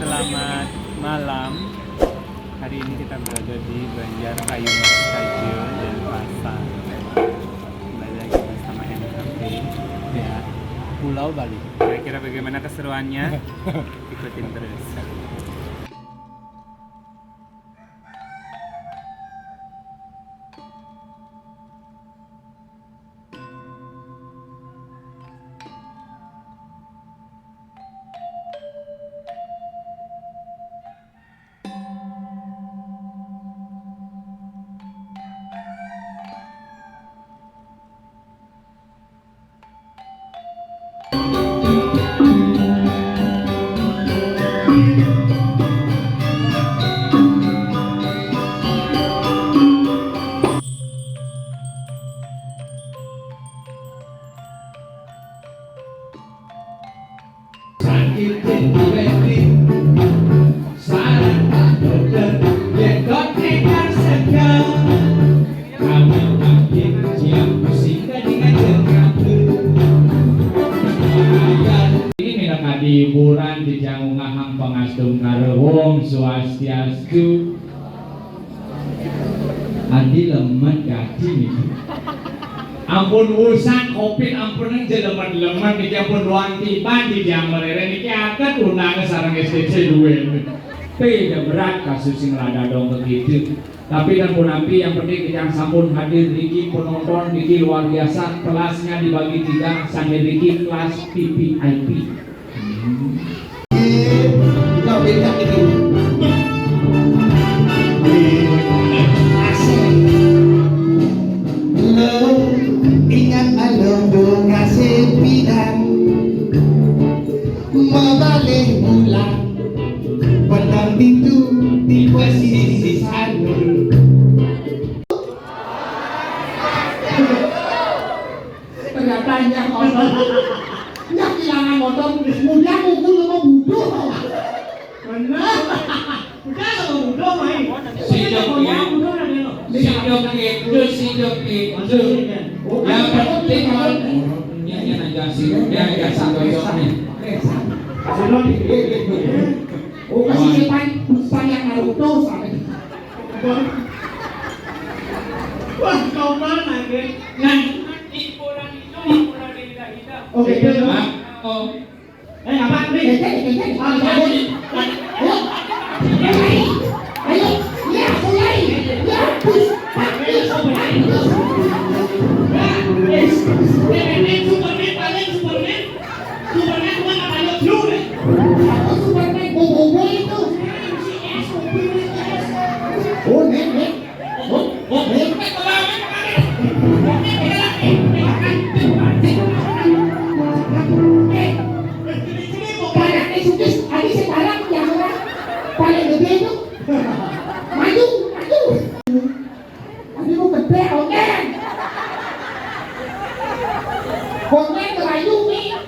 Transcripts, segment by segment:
Selamat malam. Hari ini kita berada di Banjarkayu Saja dan Pasar. Kembali lagi bersama MKP ya, Pulau Bali. Kira-kira bagaimana keseruannya? Ikutin terus. Hiburan di Jangungahang Pangastum Karewong Swastiastu Adi lemen gaji nih. Ampun usak kopi ampun jeleman-jeleman niki ampun doang tiban di jam merere niki akad undangan sareng STC duwe. Tidak berat kasus sing rada dong begitu. Tapi dan pun api yang penting yang sampun hadir niki penonton niki luar biasa, kelasnya dibagi 3 sampai niki kelas VVIP. Kita beda itu. Lo ingat alung kasih bidang membalik ulang petang itu di posisi sanur. Ternyata yang nyak kehilangan motor, mulia mukul sama budo. Benar. Udah sama budo main. Sidok itu. Yang penting kalau ini aja sih, ya satu nih. Oh kasih sepan sayang Naruto sampai. Wah, kau mana, Gen? Nah, Oke, Gen. oh, Apa nih? Ayo, ya mulai. Ya, push. Superman cuma ngapain dulu deh? Aku Superman bobo itu. Oh, nek. Oh, nek. Kayak sukses, habis sekarang yang paling gede itu. Maju. Tapi mau gede, oke. Kongen kerayu nih.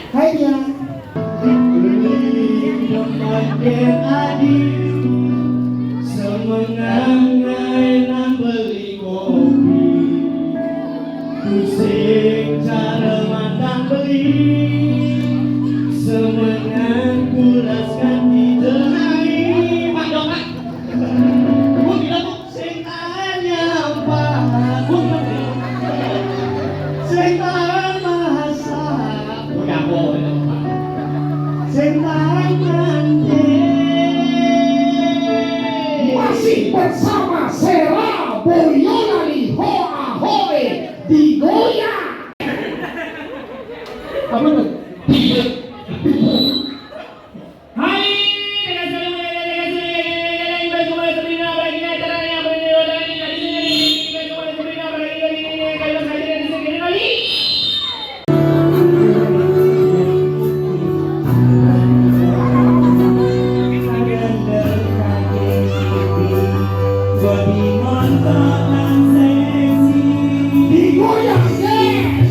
Hai dia. Makin adil, semenangai nang beli kopi, pusing cara matang beli, semenang kulaskan tidak naik. Pak dong pak, bu tidak bu, sing hanya empat, bu sing tahan masak, udah boleh pak, sing tahan Masih bersama Sera Boyolali Hoa Hoe digoyang. Apa tuh? Hai, Digoyang, yes.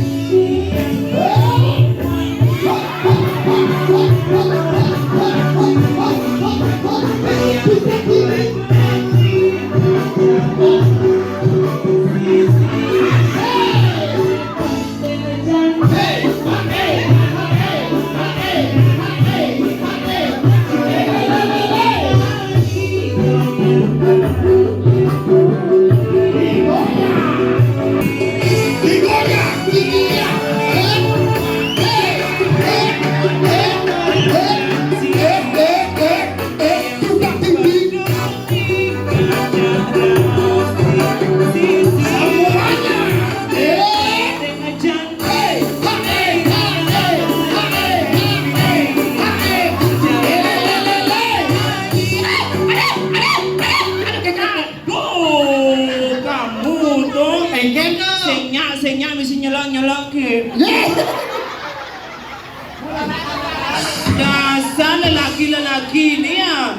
Dasar lelaki-lelaki ini ya.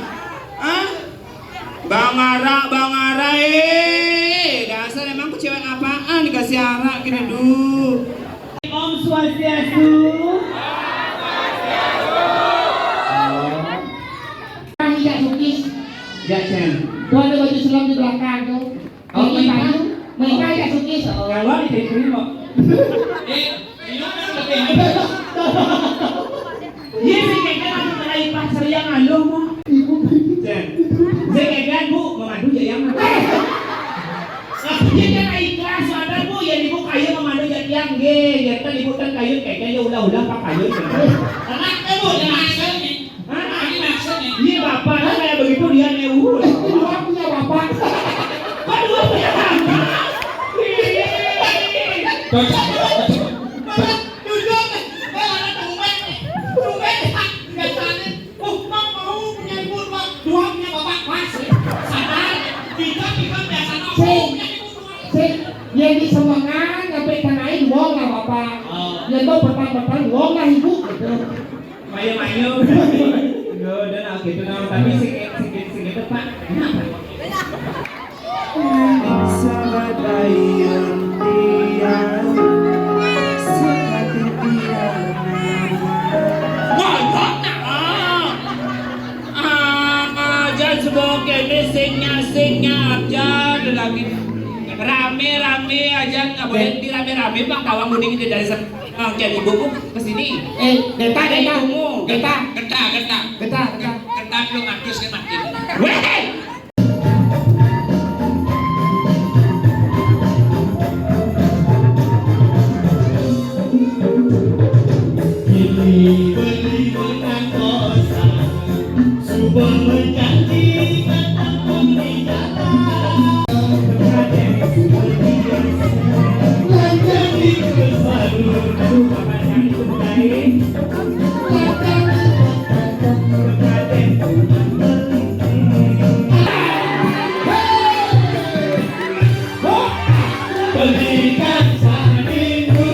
Hah? Bang Ara, dasar emang ku cewek apaan dikasih arak gini dulu. Om Swastiastu. Kami tidak sukis. Ya, Cen. Tuh ada baju selam di belakang tuh. Oh, Ini baju, mereka tidak sukis. Ngawal diterima. Iya, saya kayaknya langsung mulai pasar yang alo mo. Cen. Saya kayaknya bu, memandu ya yang mana? Jadi kan ikhlas ada bu, ya ibu kayu memandu ya yang ge, ya kan ibu kan kayu kayaknya ya udah pak kayu. Karena bu, ya maksudnya. Hah? Ini maksudnya. Iya bapak, kan kayak begitu dia neuhul. Orang punya bapak. Aduh, punya bapak. Yang di Semangan sampai tangain wong lah bapak. Yang tuh petang-petang wong lah ibu. Mayo-mayo. Dan gitu nah, tapi sikit Pak. Sahabat ayam tiang sekati tiang ngontok jangan sebok ini singnya aja lagi rame aja nggak boleh di rame Pak kawang mending itu dari jadi ibuku kesini Geta. lu ngatus kan makin Beli menang kosan, subah menjanjikan aku di jalan. Menjadi kebaru, kapan yang terbaik. Berikan saminggu.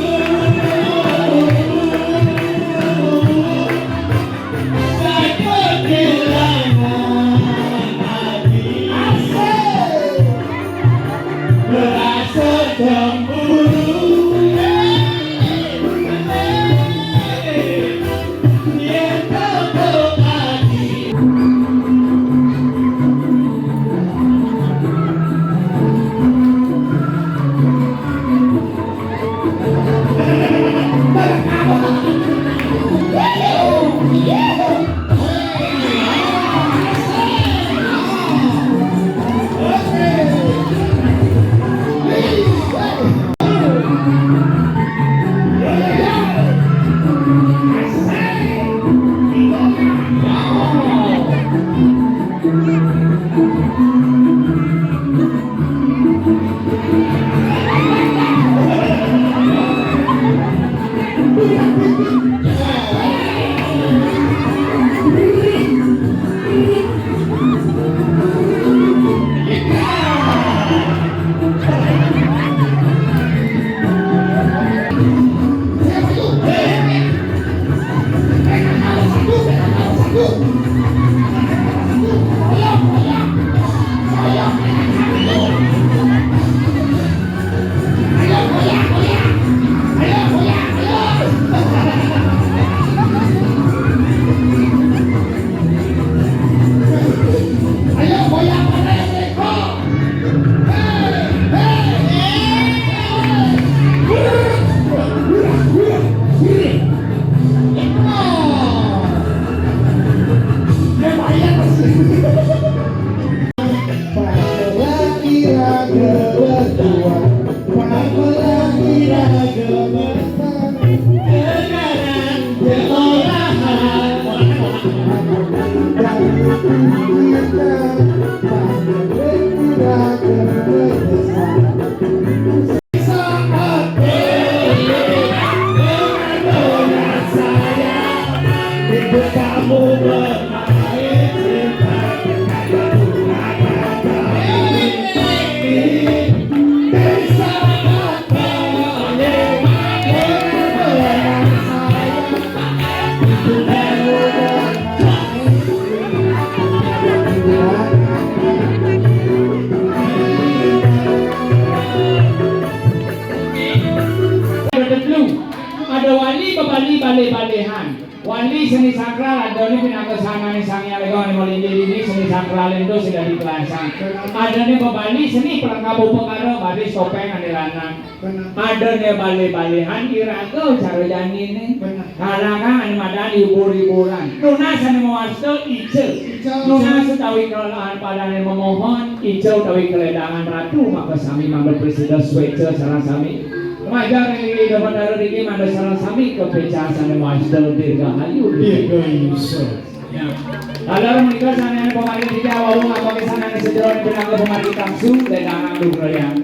Ada wali bebali bale-balehan. Wali seni sakral ada ni pinakesana ni sang yang legon molindi ini seni sakral itu sudah dikelasan. Ada ni bebali seni pelengkapu pengaruh baris topeng ane lanang. Ada ni bale-balehan irago cara jani ni. Kalangan ane madani hibur-hiburan. Nuna seni mewasto ice. Nuna setawi kelelahan padane memohon ice utawi keledangan ratu maka sami manggil presiden swece sarang sami. Majar ini dapat dari ini ada salah sami kepecasan yang master dirgahayu dirgayuso. Kalau menikah sana yang pemain tiga wawung atau kesana yang sejauh benang ke pemain tamsu dan anak dukrayang.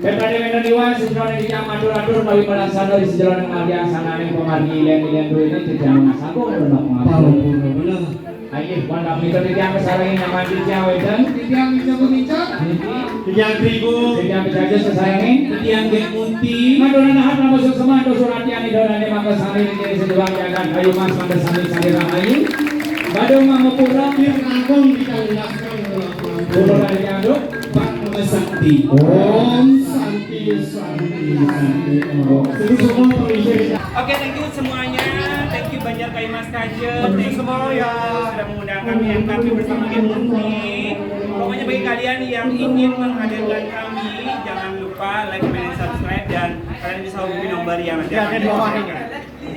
Kepada medan diwan sejauh tiga madur-adur bagi pada sana di sejauh yang alias sana yang pemain ilen dua ini tidak mengasaku benar pengaruh. Ayo, pandang kita tiang kesalahan yang mandi tiang wedan, tiang bincang, tiang terigu, tiang bicara sesayangin, tiang gemunti. Madonan nahat nama semua itu surat yang didonan di mangga sami ini sejuang jalan kayu mas mangga sami sami rahayu. Badung mangga pura dirangkung kita ulaskan pulau dari aduk Pak Sakti. Om Santi Santi Santi. Itu semua perlu. Oke, thank you semuanya. Thank you Banjar Kayu Mas Kajen. Thank you semua ya sudah mengundang kami yang kami bersama Gemunti. Pokoknya bagi kalian yang ingin menghadirkan kami, jangan lupa like, comment, dan subscribe dan kalian bisa hubungi nomor yang ada di bawah ini.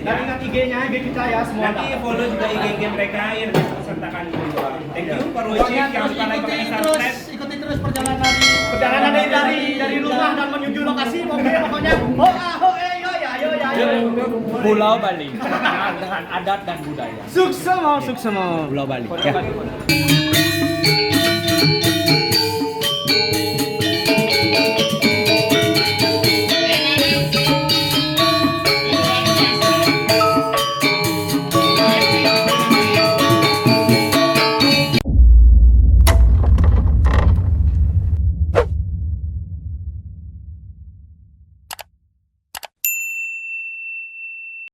Dan ingat IG-nya, IG kita ya semua. Nanti follow juga IG mereka yang sertakan di bawah. Thank you for watching. Jangan lupa like, comment, dan subscribe. Ikuti terus perjalanan dari rumah dan menuju lokasi. Pokoknya Pulau Bali dengan adat dan budaya. Sukses mau Pulau Bali. Ya.